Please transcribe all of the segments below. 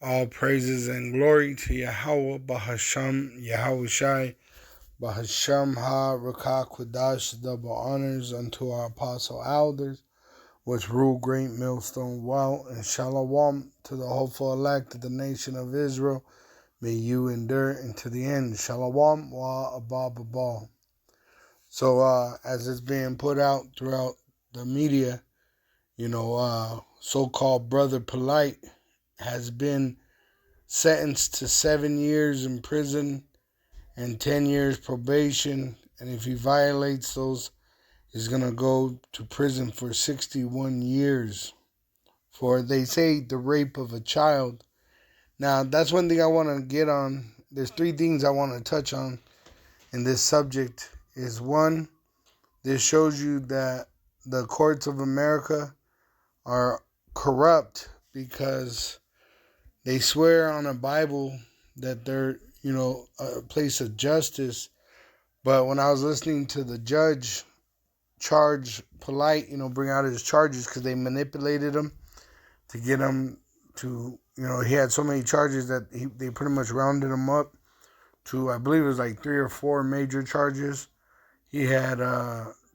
All praises and glory to Yahweh, Bahasham, Yahushai, Bahasham Ha Rakah Quadash, double honors unto our apostle elders, which rule great millstone well, and shalom to the hopeful elect of the nation of Israel. May you endure into the end. Shalom wa abab abal. So as it's being put out throughout the media, so-called Brother Polite has been sentenced to 7 years in prison and 10 years probation. And if he violates those, he's going to go to prison for 61 years for, they say, the rape of a child. Now, that's one thing I want to get on. There's three things I want to touch on in this subject. Is one, this shows you that the courts of America are corrupt because they swear on a Bible that they're, a place of justice. But when I was listening to the judge charge Polite, bring out his charges because they manipulated him to get him to, he had so many charges that they pretty much rounded him up to, I believe it was like 3 or 4 major charges. He had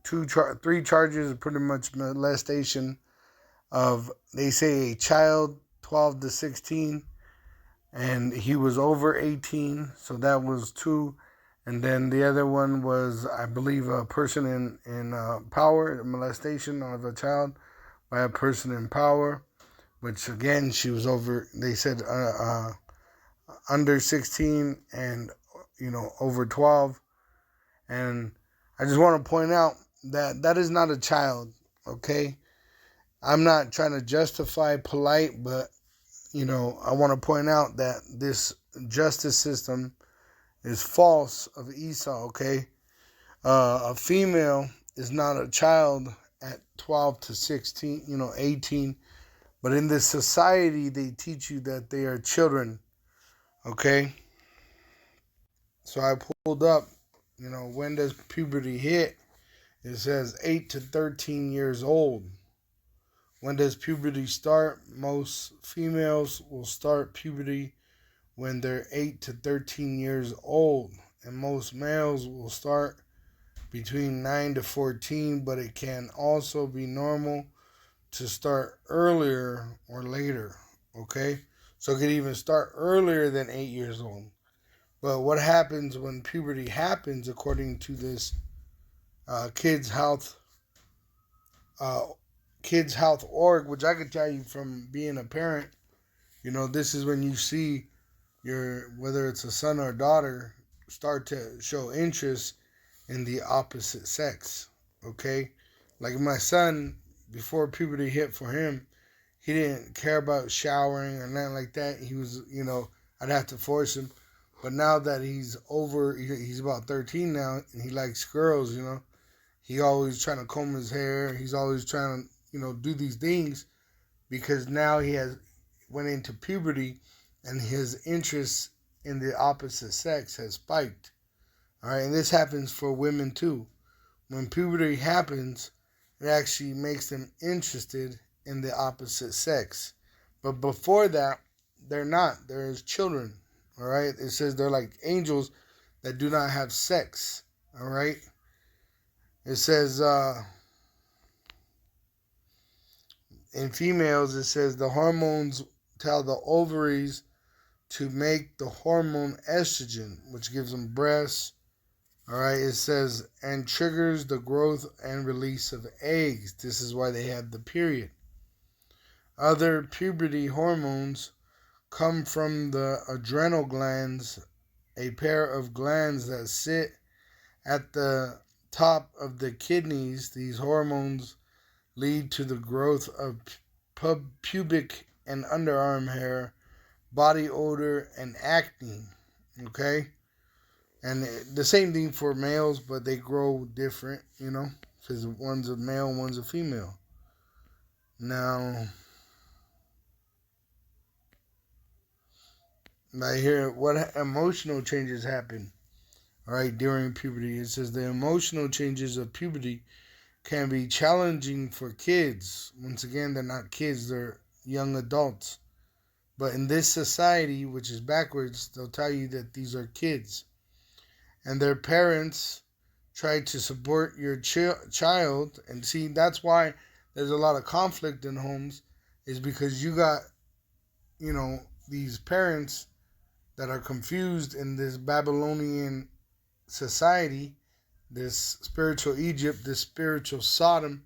three charges of pretty much molestation of, they say, a child 12 to 16. And he was over 18, so that was 2. And then the other one was, I believe, a person in power, molestation of a child by a person in power, which again, she was over, they said, under 16 and, over 12. And I just want to point out that that is not a child, okay? I'm not trying to justify Polite, but I want to point out that this justice system is false of Esau, okay? A female is not a child at 12 to 16, 18. But in this society, they teach you that they are children, okay? So I pulled up, when does puberty hit? It says 8 to 13 years old. When does puberty start? Most females will start puberty when they're 8 to 13 years old. And most males will start between 9 to 14, but it can also be normal to start earlier or later, okay? So it could even start earlier than 8 years old. But what happens when puberty happens, according to this Kids Health org, which I could tell you from being a parent, this is when you see whether it's a son or a daughter, start to show interest in the opposite sex, okay? Like my son, before puberty hit for him, he didn't care about showering or nothing like that. He was, I'd have to force him. But now that he's about 13 now, and he likes girls, he always trying to comb his hair. He's always trying to, do these things because now he went into puberty and his interest in the opposite sex has spiked. All right, and this happens for women too. When puberty happens, it actually makes them interested in the opposite sex. But before that, they're not. They're children. All right, it says they're like angels that do not have sex. All right, it says in females, it says the hormones tell the ovaries to make the hormone estrogen, which gives them breasts. All right, it says, and triggers the growth and release of eggs. This is why they have the period. Other puberty hormones come from the adrenal glands, a pair of glands that sit at the top of the kidneys. These hormones lead to the growth of pubic and underarm hair, body odor, and acne. Okay? And the same thing for males, but they grow different, because one's a male and one's a female. Now, right here, what emotional changes happen, all right, during puberty? It says the emotional changes of puberty can be challenging for kids. Once again, they're not kids, they're young adults. But in this society, which is backwards, they'll tell you that these are kids. And their parents try to support your child. And see, that's why there's a lot of conflict in homes, is because you got, these parents that are confused in this Babylonian society, this spiritual Egypt, this spiritual Sodom,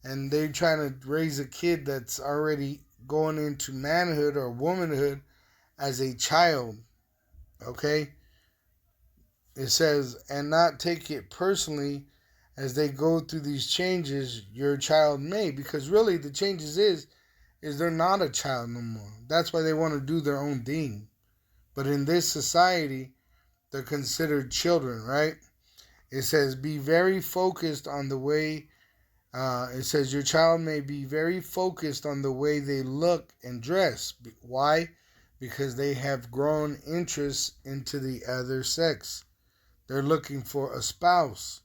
and they're trying to raise a kid that's already going into manhood or womanhood as a child. Okay? It says, and not take it personally as they go through these changes your child may, because really the changes is they're not a child no more. That's why they want to do their own thing. But in this society, they're considered children, right? It says, be very focused on the way, it says, your child may be very focused on the way they look and dress. Why? Because they have grown interest into the other sex. They're looking for a spouse,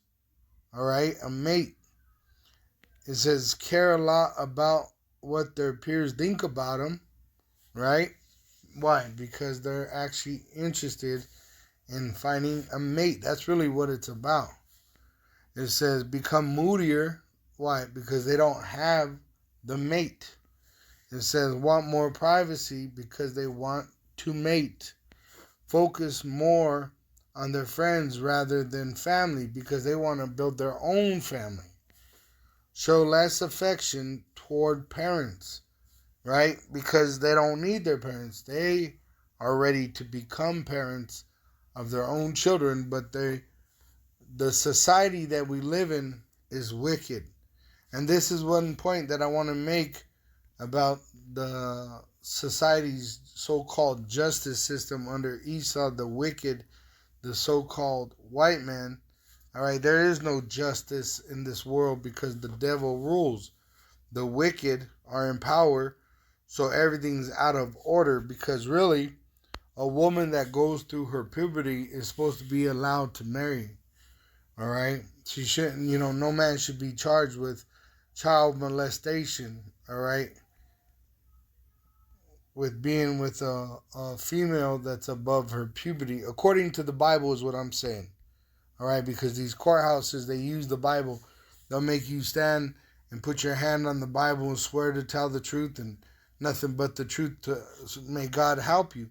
all right, a mate. It says, care a lot about what their peers think about them, right? Why? Because they're actually interested in finding a mate. That's really what it's about. It says, become moodier. Why? Because they don't have the mate. It says, want more privacy because they want to mate. Focus more on their friends rather than family because they want to build their own family. Show less affection toward parents, right? Because they don't need their parents. They are ready to become parents of their own children, but the society that we live in is wicked. And this is one point that I want to make about the society's so-called justice system under Esau, the wicked, the so-called white man. All right, there is no justice in this world because the devil rules. The wicked are in power, so everything's out of order, because really, a woman that goes through her puberty is supposed to be allowed to marry. All right, she shouldn't, no man should be charged with child molestation. All right, with being with a female that's above her puberty, according to the Bible, is what I'm saying. All right, because these courthouses, they use the Bible. They'll make you stand and put your hand on the Bible and swear to tell the truth and nothing but the truth. May God help you.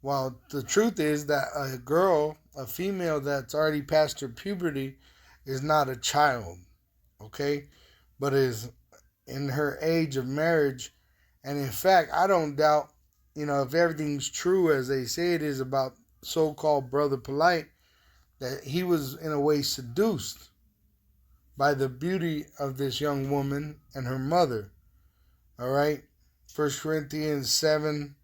While the truth is that a girl, a female that's already past her puberty, is not a child, okay, but is in her age of marriage. And in fact, I don't doubt, if everything's true as they say it is about so-called Brother Polite, that he was in a way seduced by the beauty of this young woman and her mother. All right? 1 Corinthians 7,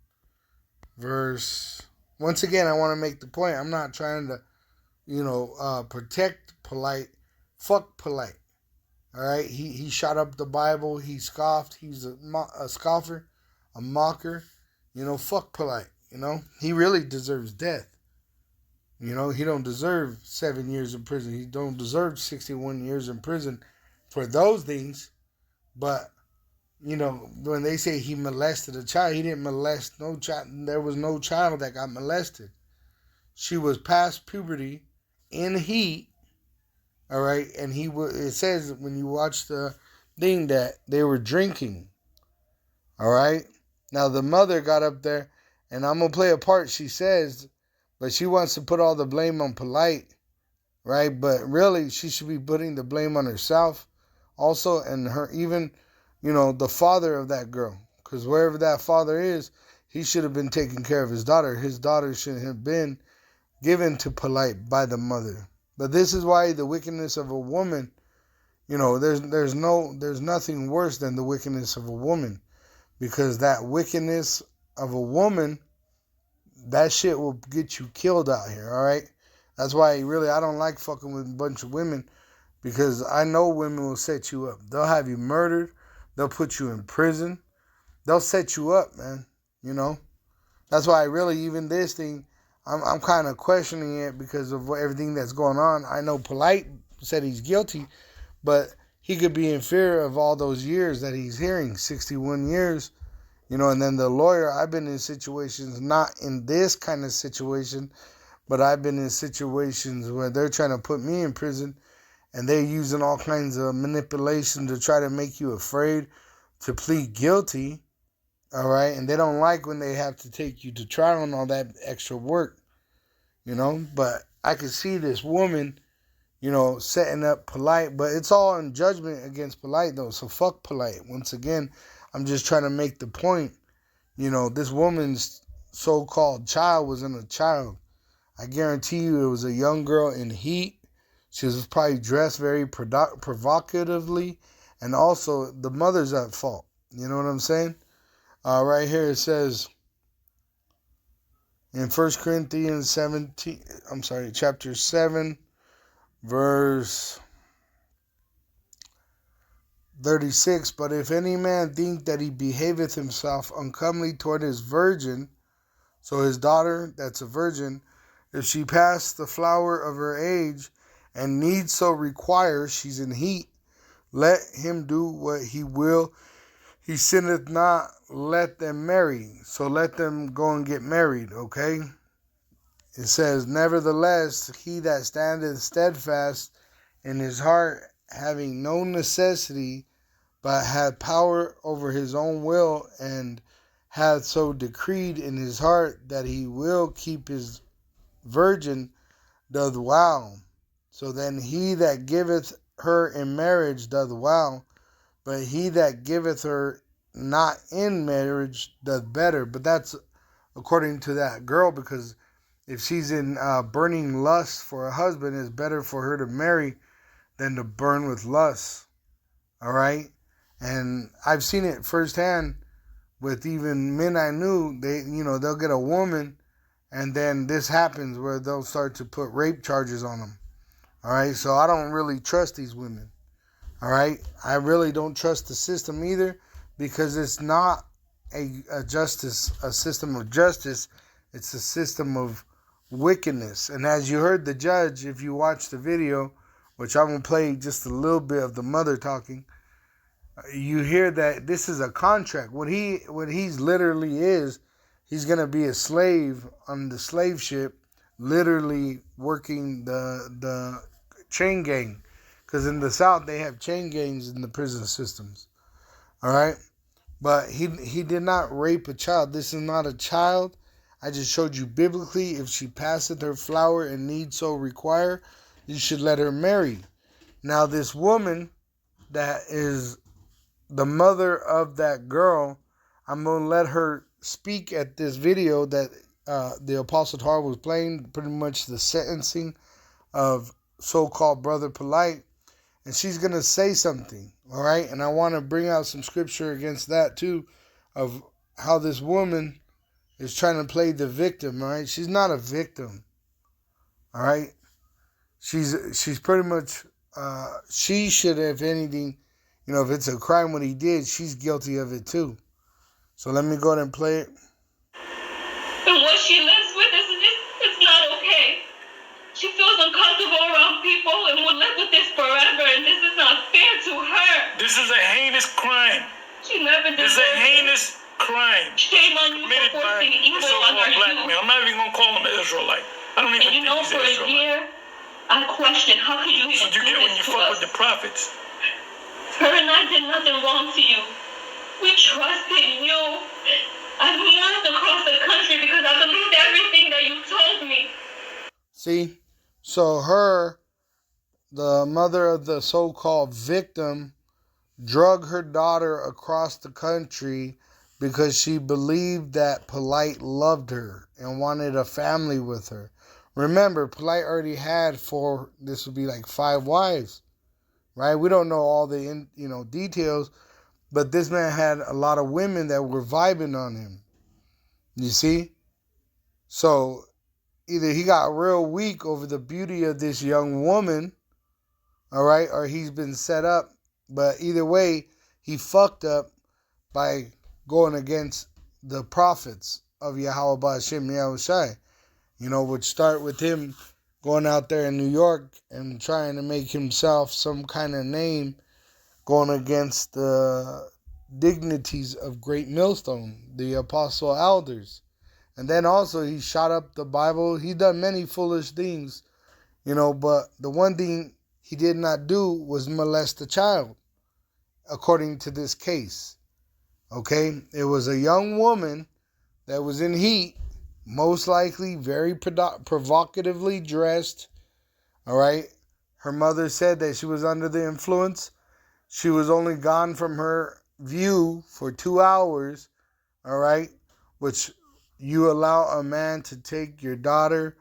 verse... Once again, I want to make the point. I'm not trying to, protect Polite. Fuck Polite. All right? He shot up the Bible. He scoffed. He's a scoffer, a mocker. Fuck Polite. He really deserves death. He don't deserve 7 years in prison. He don't deserve 61 years in prison for those things. But, when they say he molested a child, he didn't molest no child. There was no child that got molested. She was past puberty, in heat, all right? And it says when you watch the thing that they were drinking, all right? Now, the mother got up there, and I'm going to play a part. She says... But she wants to put all the blame on Polite, right? But really, she should be putting the blame on herself also, and her, even, the father of that girl. Because wherever that father is, he should have been taking care of his daughter. His daughter should have been given to Polite by the mother. But this is why the wickedness of a woman, there's nothing worse than the wickedness of a woman. Because that wickedness of a woman, that shit will get you killed out here, all right? That's why I don't like fucking with a bunch of women, because I know women will set you up. They'll have you murdered. They'll put you in prison. They'll set you up, man, That's why even this thing, I'm kind of questioning it because of everything that's going on. I know Polite said he's guilty, but he could be in fear of all those years that he's hearing, 61 years, And then the lawyer, I've been in situations, not in this kind of situation, but I've been in situations where they're trying to put me in prison and they're using all kinds of manipulation to try to make you afraid to plead guilty. All right. And they don't like when they have to take you to trial and all that extra work, But I could see this woman, setting up Polite, but it's all in judgment against Polite, though. So fuck Polite. Once again, I'm just trying to make the point. This woman's so-called child wasn't a child. I guarantee you it was a young girl in heat. She was probably dressed very provocatively. And also, the mother's at fault. You know what I'm saying? Right here it says in 1 Corinthians 17, chapter 7, verse 36. But if any man think that he behaveth himself uncomely toward his virgin, so his daughter that's a virgin, if she pass the flower of her age, and need so require, she's in heat, let him do what he will. He sinneth not, let them marry. So let them go and get married, okay? It says, nevertheless, he that standeth steadfast in his heart, having no necessity, but hath power over his own will, and hath so decreed in his heart that he will keep his virgin, doth vow. So then he that giveth her in marriage doth vow, but he that giveth her not in marriage doth better. But that's according to that girl, because if she's in burning lust for a husband, it's better for her to marry than to burn with lust. All right? And I've seen it firsthand with even men I knew. They'll get a woman, and then this happens where they'll start to put rape charges on them. All right? So I don't really trust these women. All right? I really don't trust the system either, because it's not a system of justice. It's a system of wickedness. And as you heard the judge, if you watch the video, which I'm going to play just a little bit of the mother talking, you hear that this is a contract. What he's literally is, he's going to be a slave on the slave ship, literally working the chain gang. Because in the South, they have chain gangs in the prison systems. All right? But he did not rape a child. This is not a child. I just showed you biblically, if she passeth her flower and need so require, you should let her marry. Now, this woman that is the mother of that girl, I'm going to let her speak at this video that the Apostle Tar was playing, pretty much the sentencing of so-called Brother Polite. And she's going to say something, all right? And I want to bring out some scripture against that, too, of how this woman is trying to play the victim, all right? She's not a victim, all right? She's pretty much, she should, if anything, if it's a crime what he did, she's guilty of it, too. So let me go ahead and play it. And what she lives with is not okay. She feels uncomfortable around people and will live with this forever, and this is not fair to her. This is a heinous crime. She never deserved This is a heinous crime. Shame on you committed for by forcing a evil on so-called her black youth. man. I'm not even going to call him an Israelite. I don't even And think he's for an a Israelite. year, I questioned, how could you That's even what you do get when this you to fuck us? with the prophets. Her and I did nothing wrong to you. We trusted you. I moved across the country because I believed everything that you told me. See? So her, the mother of the so-called victim, drug her daughter across the country because she believed that Polite loved her and wanted a family with her. Remember, Polite already had this would be like 5 wives, right? We don't know all the details, but this man had a lot of women that were vibing on him. You see? So either he got real weak over the beauty of this young woman, all right, or he's been set up. But either way, he fucked up by going against the prophets of Yahweh Ba'ashem Yahushai. Would start with him going out there in New York and trying to make himself some kind of name, going against the dignities of Great Millstone, the apostle elders. And then also he shot up the Bible. He done many foolish things, but the one thing he did not do was molest a child, according to this case. Okay? It was a young woman that was in heat, most likely very provocatively dressed. All right? Her mother said that she was under the influence. She was only gone from her view for 2 hours. All right? Which you allow a man to take your daughter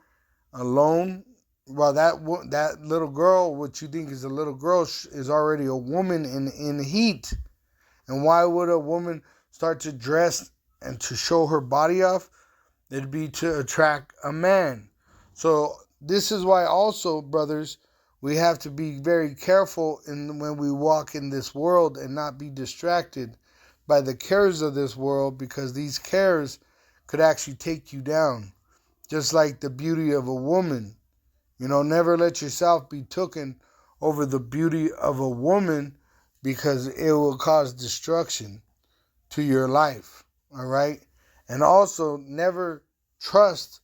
alone. Well, that little girl, what you think is a little girl, is already a woman in heat. And why would a woman start to dress and to show her body off? It'd be to attract a man. So this is why also, brothers, we have to be very careful when we walk in this world and not be distracted by the cares of this world, because these cares could actually take you down. Just like the beauty of a woman. Never let yourself be taken over the beauty of a woman, because it will cause destruction to your life. All right? And also, never trust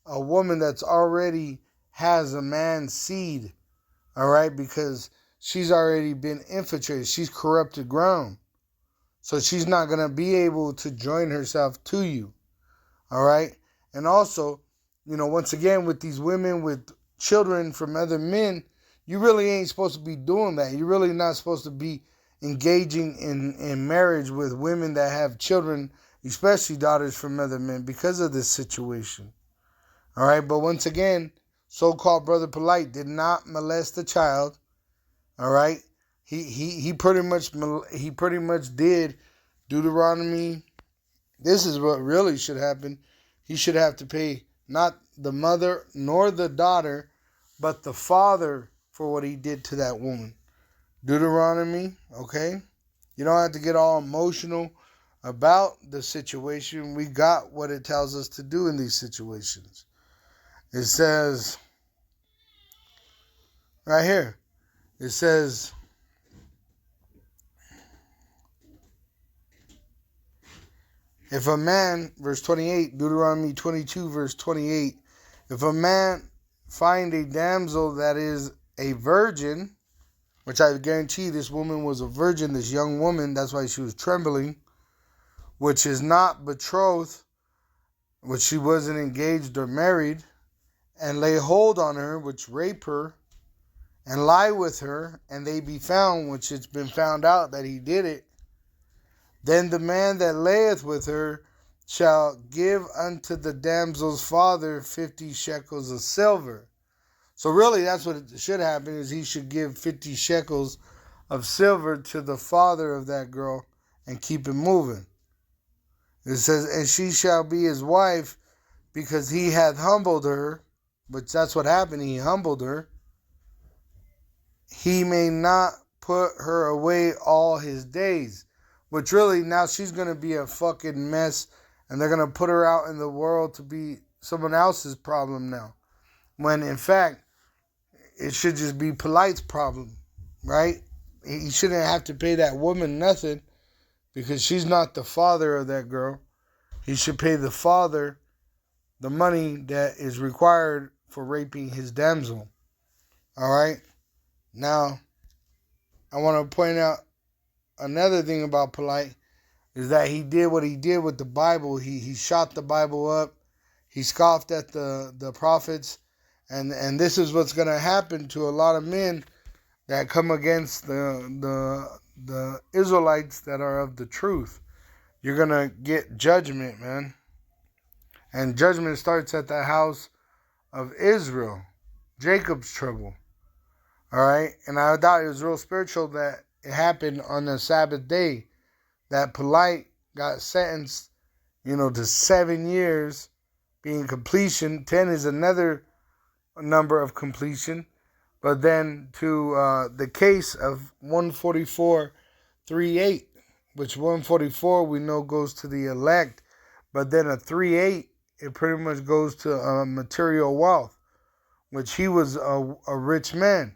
a woman that's already has a man's seed. All right? Because she's already been infiltrated. She's corrupted ground. So she's not going to be able to join herself to you. All right? And also, once again, with these women with children from other men, you really ain't supposed to be doing that. You're really not supposed to be engaging in marriage with women that have children, especially daughters from other men, because of this situation. All right? But once again, so-called Brother Polite did not molest the child. All right? He pretty much did Deuteronomy. This is what really should happen. He should have to pay not the mother nor the daughter, but the father for what he did to that woman. Deuteronomy, okay? You don't have to get all emotional about the situation. We got what it tells us to do in these situations. It says, right here, it says, if a man, verse 28, Deuteronomy 22, verse 28, if a man find a damsel that is a virgin, which I guarantee this woman was a virgin, this young woman, that's why she was trembling, which is not betrothed, which she wasn't engaged or married, and lay hold on her, which rape her, and lie with her, and they be found, which it's been found out that he did it, then the man that layeth with her shall give unto the damsel's father 50 shekels of silver. So really, that's what it should happen, is he should give 50 shekels of silver to the father of that girl and keep it moving. It says, and she shall be his wife, because he hath humbled her, which that's what happened, he humbled her. He may not put her away all his days. Which really, now she's going to be a fucking mess, and they're going to put her out in the world to be someone else's problem now. When in fact, it should just be Polite's problem, right? He shouldn't have to pay that woman nothing, because she's not the father of that girl. He should pay the father the money that is required for raping his damsel. All right? Now, I want to point out another thing about Polite, is that he did what he did with the Bible. He shot the Bible up. He scoffed at the prophets. And this is what's going to happen to a lot of men that come against the Israelites that are of the truth. You're going to get judgment, man. And judgment starts at the house of Israel. Jacob's trouble. All right? And I thought it was real spiritual that it happened on the Sabbath day, that Polite got sentenced, to 7 years being completion. 10 is another number of completion. But then to the case of 144:3:8, which 144 we know goes to the elect, but then a 3:8, it pretty much goes to material wealth, which he was a rich man.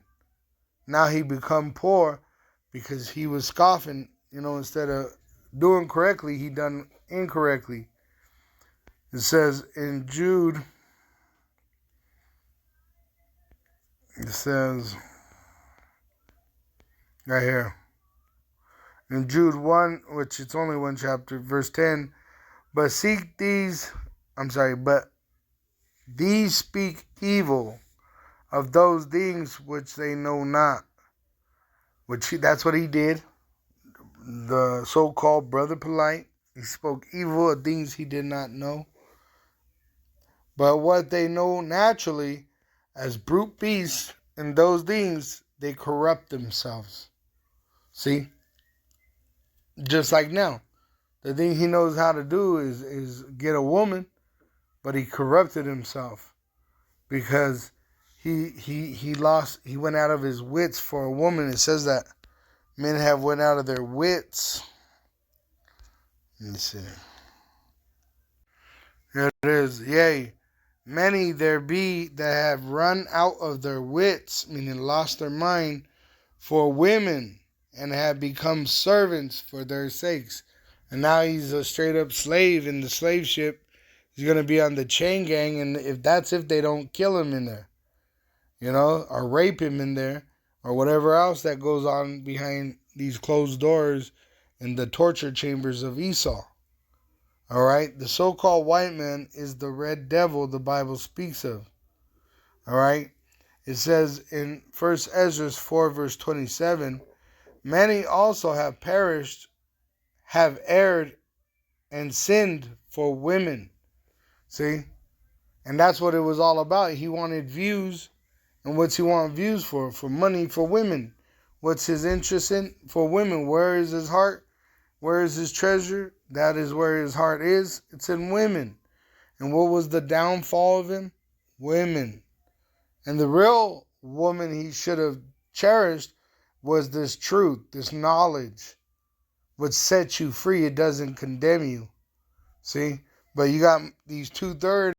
Now he become poor because he was scoffing, instead of doing correctly, he done incorrectly. It says in Jude, it says right here, in Jude 1, which it's only one chapter, verse 10, but these speak evil of those things which they know not. That's what he did. The so-called brother polite, he spoke evil of things he did not know. But what they know naturally as brute beasts and those things, they corrupt themselves. See? Just like now. The thing he knows how to do is get a woman, but he corrupted himself because he went out of his wits for a woman. It says that men have went out of their wits. Let me see. Here it is. Yea, many there be that have run out of their wits, meaning lost their mind, for women, and have become servants for their sakes. And now he's a straight up slave in the slave ship. He's going to be on the chain gang, and if they don't kill him in there, or rape him in there, or whatever else that goes on behind these closed doors in the torture chambers of Esau. All right, the so-called white man is the red devil the Bible speaks of. All right, it says in 1 Esdras 4 verse 27, many also have perished, have erred, and sinned for women. See, and that's what it was all about. He wanted views, and what's he want views for? For money, for women. What's his interest in? For women. Where is his heart? Where is his treasure? That is where his heart is. It's in women. And what was the downfall of him? Women. And the real woman he should have cherished was this truth, this knowledge, which sets you free. It doesn't condemn you. See? But you got these 2/3